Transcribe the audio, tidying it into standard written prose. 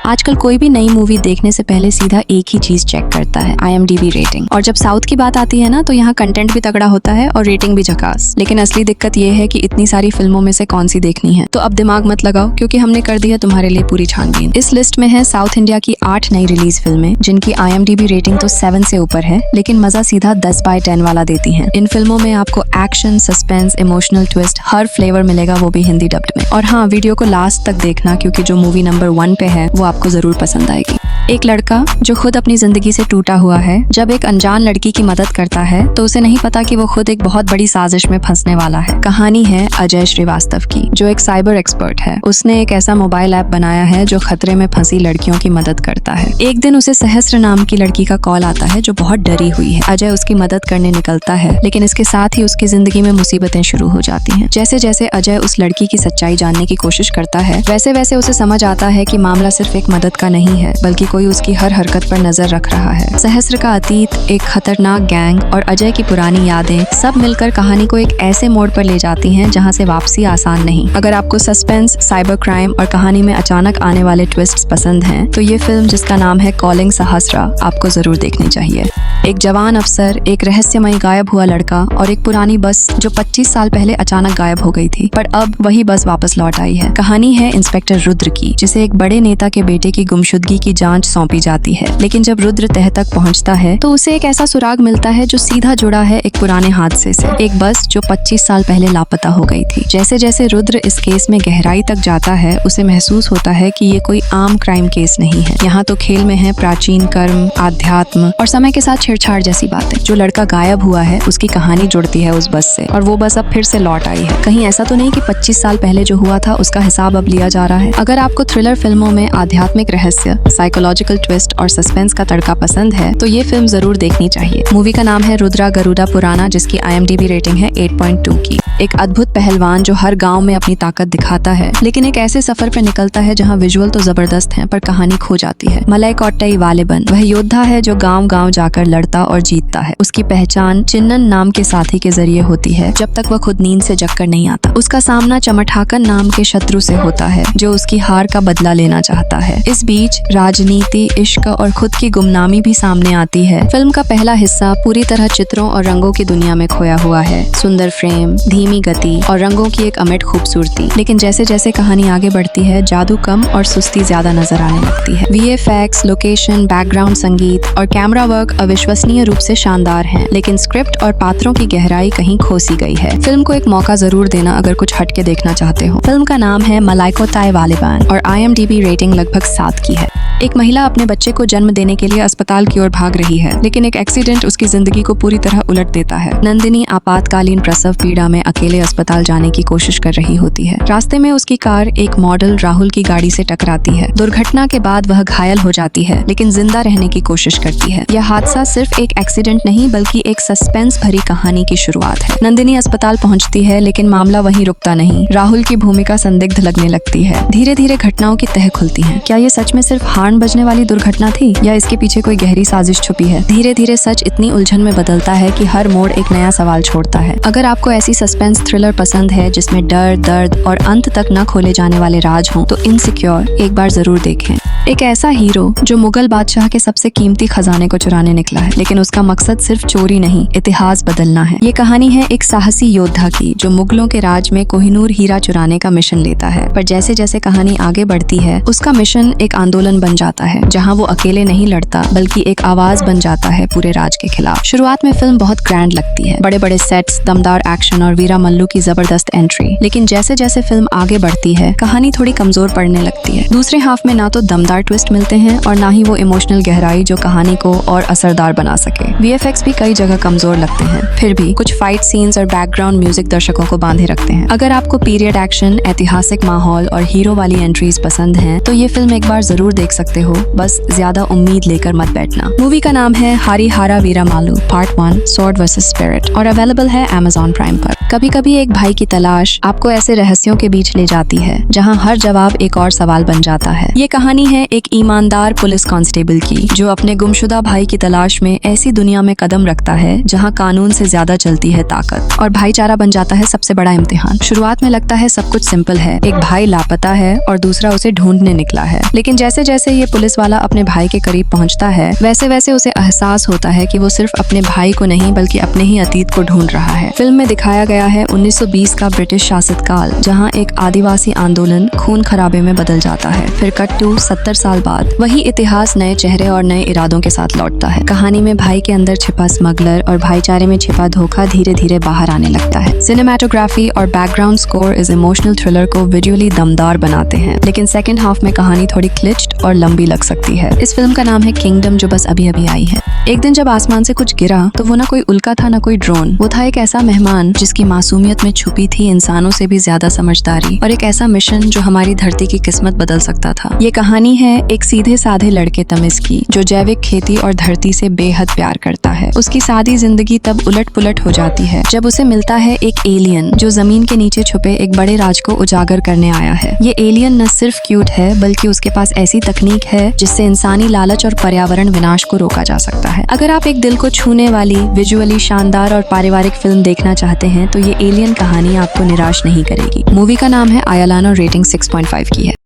आजकल कोई भी नई मूवी देखने से पहले सीधा एक ही चीज चेक करता है, IMDb रेटिंग। और जब साउथ की बात आती है ना, तो यहाँ कंटेंट भी तगड़ा होता है और रेटिंग भी झकास। लेकिन असली दिक्कत ये है कि इतनी सारी फिल्मों में से कौन सी देखनी है। तो अब दिमाग मत लगाओ, क्योंकि हमने कर दी है तुम्हारे लिए पूरी छानबीन। इस लिस्ट में है साउथ इंडिया की 8 नई रिलीज फिल्में, जिनकी IMDb रेटिंग तो 7 से ऊपर है, लेकिन मजा सीधा 10/10 वाला देती है। इन फिल्मों में आपको एक्शन, सस्पेंस, इमोशनल ट्विस्ट, हर फ्लेवर मिलेगा, वो भी हिंदी डब्ड में। और हाँ, वीडियो को लास्ट तक देखना, क्योंकि जो मूवी नंबर 1 पे है वो आपको जरूर पसंद आएगी। एक लड़का जो खुद अपनी जिंदगी से टूटा हुआ है, जब एक अनजान लड़की की मदद करता है तो उसे नहीं पता कि वो खुद एक बहुत बड़ी साजिश में फंसने वाला है। कहानी है अजय श्रीवास्तव की, जो एक साइबर एक्सपर्ट है। उसने एक ऐसा मोबाइल ऐप बनाया है जो खतरे में फंसी लड़कियों की मदद करता है। एक दिन उसे सहस्त्र नाम की लड़की का कॉल आता है, जो बहुत डरी हुई है। अजय उसकी मदद करने निकलता है, लेकिन इसके साथ ही उसकी जिंदगी में मुसीबतें शुरू हो जाती हैं। जैसे जैसे अजय उस लड़की की सच्चाई जानने की कोशिश करता है, वैसे वैसे उसे समझ आता है कि मामला सिर्फ एक मदद का नहीं है, बल्कि कोई उसकी हर हरकत पर नजर रख रहा है। सहस्त्र का अतीत, एक खतरनाक गैंग और अजय की पुरानी यादें सब मिलकर कहानी को एक ऐसे मोड़ पर ले जाती हैं जहां से वापसी आसान नहीं। अगर आपको सस्पेंस, साइबर क्राइम और कहानी में अचानक आने वाले ट्विस्ट्स पसंद हैं, तो ये फिल्म, जिसका नाम है कॉलिंग सहस्रा, आपको जरूर देखनी चाहिए। एक जवान अफसर, एक रहस्यमयी गायब हुआ लड़का और एक पुरानी बस जो 25 साल पहले अचानक गायब हो गई थी, पर अब वही बस वापस लौट आई है। कहानी है इंस्पेक्टर रुद्र की, जिसे एक बड़े नेता के बेटे की गुमशुदगी की जांच सौंपी जाती है। लेकिन जब रुद्र तह तक पहुंचता है तो उसे एक ऐसा सुराग मिलता है जो सीधा जुड़ा है एक पुराने हादसे से, एक बस जो 25 साल पहले लापता हो गई थी। जैसे जैसे रुद्र इस केस में गहराई तक जाता है, उसे महसूस होता है कि ये कोई आम क्राइम केस नहीं है। यहाँ तो खेल में है प्राचीन कर्म, आध्यात्म और समय के साथ छेड़छाड़ जैसी बातें। जो लड़का गायब हुआ है, उसकी कहानी जुड़ती है उस बस से, और वो बस अब फिर से लौट आई है। कहीं ऐसा तो नहीं कि 25 साल पहले जो हुआ था उसका हिसाब अब लिया जा रहा है। अगर आपको थ्रिलर फिल्मों में आध्यात्मिक रहस्य, साइकोलॉजिकल ट्विस्ट और सस्पेंस का तड़का पसंद है, तो ये फिल्म जरूर देखनी चाहिए। मूवी का नाम है रुद्रा गरुड़ा पुराना, जिसकी IMDb रेटिंग है 8.2 की। एक अद्भुत पहलवान जो हर गांव में अपनी ताकत दिखाता है, लेकिन एक ऐसे सफर पर निकलता है जहां विजुअल तो जबरदस्त हैं, पर कहानी खो जाती है। मलय कोट्टई वालिबन वह योद्धा है जो गांव-गांव जाकर लड़ता और जीतता है। उसकी पहचान चिन्नन नाम के साथी के जरिए होती है, जब तक वह खुद नींद से जगकर नहीं आता। उसका सामना चमठाकन नाम के शत्रु से होता है, जो उसकी हार का बदला लेना चाहता है। इस बीच राजनीति, इश्क और खुद की गुमनामी भी सामने आती है। फिल्म का पहला हिस्सा पूरी तरह चित्रों और रंगों की दुनिया में खोया हुआ है। सुंदर फ्रेम, धीमी गति और रंगों की एक अमिट खूबसूरती। लेकिन जैसे जैसे कहानी आगे बढ़ती है, जादू कम और सुस्ती ज्यादा नजर आने लगती है। VFX, लोकेशन, बैकग्राउंड संगीत और कैमरा वर्क अविश्वसनीय रूप से शानदार हैं, लेकिन स्क्रिप्ट और पात्रों की गहराई कहीं खोसी गई है। फिल्म को एक मौका जरूर देना अगर कुछ हटके देखना चाहते हो। फिल्म का नाम है मलय कोट्टई वालिबन और IMDb रेटिंग लगभग 7 की है। एक महिला अपने बच्चे को जन्म देने के लिए अस्पताल की ओर भाग रही है, लेकिन एक एक्सीडेंट उसकी जिंदगी को पूरी तरह उलट देता है। नंदिनी आपातकालीन प्रसव पीड़ा में अकेले अस्पताल जाने की कोशिश कर रही होती है। रास्ते में उसकी कार एक मॉडल राहुल की गाड़ी से टकराती है। दुर्घटना के बाद वह घायल हो जाती है, लेकिन जिंदा रहने की कोशिश करती है। यह हादसा सिर्फ एक एक्सीडेंट नहीं, बल्कि एक सस्पेंस भरी कहानी की शुरुआत है। नंदिनी अस्पताल पहुंचती है, लेकिन मामला वहीं रुकता नहीं। राहुल की भूमिका संदिग्ध लगने लगती है। धीरे धीरे घटनाओं की तह खुलती है। क्या ये सच में सिर्फ हार्न बजने वाली दुर्घटना थी, या इसके पीछे कोई गहरी साजिश छुपी है? धीरे धीरे सच इतनी उलझन में बदलता है कि हर मोड़ एक नया सवाल छोड़ता है। अगर आपको ऐसी सस्पेंस थ्रिलर पसंद है जिसमें डर, दर्द और अंत तक न खोले जाने वाले राज हों, तो इनसिक्योर एक बार जरूर देखें। एक ऐसा हीरो जो मुगल बादशाह के सबसे कीमती खजाने को चुराने निकला है, लेकिन उसका मकसद सिर्फ चोरी नहीं, इतिहास बदलना है। ये कहानी है एक साहसी योद्धा की, जो मुगलों के राज में कोहिनूर हीरा चुराने का मिशन लेता है। पर जैसे जैसे कहानी आगे बढ़ती है, उसका मिशन एक आंदोलन बन जाता है, जहां वो अकेले नहीं लड़ता, बल्कि एक आवाज बन जाता है पूरे राज के खिलाफ। शुरुआत में फिल्म बहुत ग्रैंड लगती है, बड़े बड़े सेट्स, दमदार एक्शन और वीरा मल्लू की जबरदस्त एंट्री। लेकिन जैसे जैसे फिल्म आगे बढ़ती है, कहानी थोड़ी कमजोर पड़ने लगती है। दूसरे हाफ में ना तो दमदार ट्विस्ट मिलते हैं और ना ही वो इमोशनल गहराई जो कहानी को और असरदार बना सके। VFX भी कई जगह कमजोर लगते हैं, फिर भी कुछ फाइट सीन्स और बैकग्राउंड म्यूजिक दर्शकों को बांधे रखते हैं। अगर आपको पीरियड एक्शन, ऐतिहासिक माहौल और हीरो वाली एंट्रीज पसंद हैं, तो ये फिल्म एक बार जरूर देख सकते हो, बस ज्यादा उम्मीद लेकर मत बैठना। मूवी का नाम है Harihara Veeramallu part 1 sword versus spirit और अवेलेबल है Amazon प्राइम पर। कभी कभी एक भाई की तलाश आपको ऐसे रहस्यों के बीच ले जाती है, जहां हर जवाब एक और सवाल बन जाता है। ये कहानी है एक ईमानदार पुलिस कांस्टेबल की, जो अपने गुमशुदा भाई की तलाश में ऐसी दुनिया में कदम रखता है जहां कानून से ज्यादा चलती है ताकत, और भाईचारा बन जाता है सबसे बड़ा इम्तिहान। शुरुआत में लगता है सब कुछ सिंपल है, एक भाई लापता है और दूसरा उसे ढूंढने निकला है, लेकिन जैसे जैसे ये पुलिस वाला अपने भाई के करीब पहुंचता है वैसे वैसे उसे एहसास होता है कि वो सिर्फ अपने भाई को नहीं बल्कि अपने ही अतीत को ढूंढ रहा है। फिल्म में दिखाया गया है 1920 का ब्रिटिश शासित काल, जहाँ एक आदिवासी आंदोलन खून खराबे में बदल जाता है। फिर कट टू 70 साल बाद वही इतिहास नए चेहरे और नए इरादों के साथ लौटता है। कहानी में भाई के अंदर छिपा स्मगलर और भाईचारे में छिपा धोखा धीरे धीरे बाहर आने लगता है। सिनेमैटोग्राफी और बैकग्राउंड स्कोर इस इमोशनल थ्रिलर को विजुअली दमदार बनाते हैं, लेकिन सेकंड हाफ में कहानी थोड़ी क्लिच्ड और लंबी लग सकती है। इस फिल्म का नाम है किंगडम, जो बस अभी अभी आई है। एक दिन जब आसमान से कुछ गिरा तो वो ना कोई उल्का था ना कोई ड्रोन, वो था एक ऐसा मेहमान जिसकी मासूमियत में छुपी थी इंसानों से भी ज्यादा समझदारी, और एक ऐसा मिशन जो हमारी धरती की किस्मत बदल सकता था। ये कहानी है एक सीधे साधे लड़के तमिज की, जो जैविक खेती और धरती से बेहद प्यार करता है। उसकी सादी जिंदगी तब उलट पुलट हो जाती है जब उसे मिलता है एक एलियन जो जमीन के नीचे छुपे एक बड़े राज को उजागर करने आया है। ये एलियन न सिर्फ क्यूट है बल्कि उसके पास ऐसी तकनीक है जिससे इंसानी लालच और पर्यावरण विनाश को रोका जा सकता है। अगर आप एक दिल को छूने वाली, विजुअली शानदार और पारिवारिक फिल्म देखना चाहते हैं तो ये एलियन कहानी आपको निराश नहीं करेगी। मूवी का नाम है आयलान और रेटिंग 6.5 की है।